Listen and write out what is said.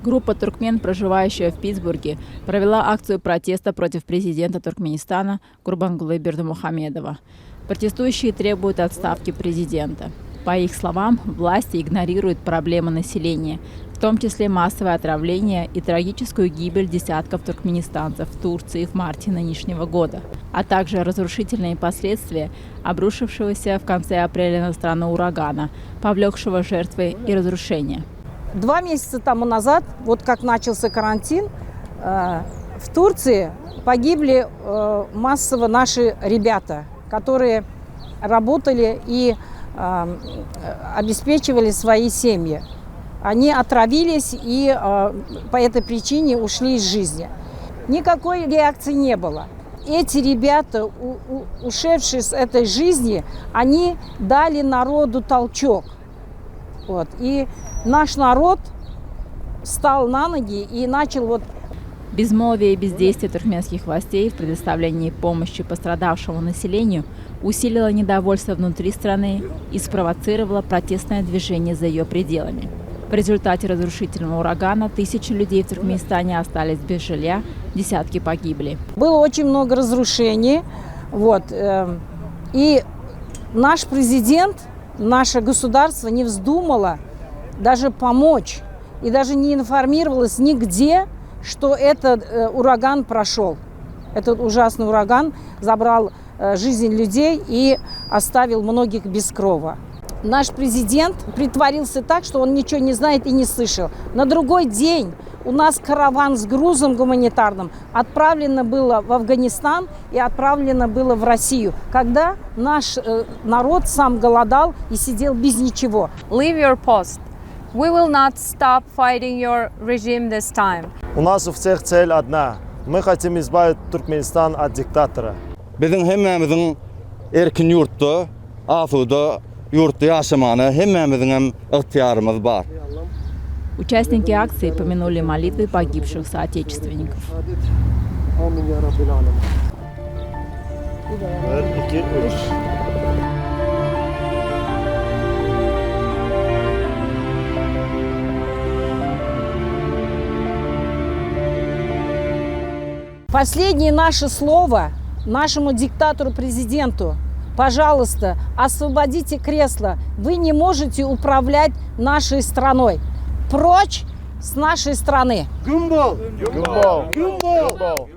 Группа туркмен, проживающая в Питтсбурге, провела акцию протеста против президента Туркменистана Гурбангулы Бердымухамедова. Протестующие требуют отставки президента. По их словам, власти игнорируют проблемы населения, в том числе массовое отравление и трагическую гибель десятков туркменистанцев в Турции в марте нынешнего года, а также разрушительные последствия обрушившегося в конце апреля на страну урагана, повлекшего жертвы и разрушения. 2 месяца тому назад, вот как начался карантин, в Турции погибли массово наши ребята, которые работали и обеспечивали свои семьи. Они отравились и по этой причине ушли из жизни. Никакой реакции не было. Эти ребята, ушедшие с этой жизни, они дали народу толчок. Вот. И наш народ встал на ноги и начал Безмолвие и бездействие туркменских властей в предоставлении помощи пострадавшему населению усилило недовольство внутри страны и спровоцировало протестное движение за ее пределами. В результате разрушительного урагана тысячи людей в Туркменистане остались без жилья, десятки погибли. Было очень много разрушений. И наш президент, наше государство не вздумало даже помочь и даже не информировалось нигде, что этот ураган прошел. Этот ужасный ураган забрал жизнь людей и оставил многих без крова. Наш президент притворился так, что он ничего не знает и не слышал. На другой день у нас караван с грузом гуманитарным отправлено было в Афганистан и отправлено было в Россию, когда наш народ сам голодал и сидел без ничего. Leave your post. We will not stop fighting your regime this time. У нас у всех цель одна. Мы хотим избавить Туркменистан от диктатора. Bizim hemmemizin erkin yurtda, asuda yurtda yaşamanı hemmemizin hem ihtiyarımız var. Участники акции помянули молитвы погибших соотечественников. Последнее наше слово нашему диктатору-президенту: пожалуйста, освободите кресло. Вы не можете управлять нашей страной. Прочь с нашей страны! Гумбол! Гумбол! Гумбол!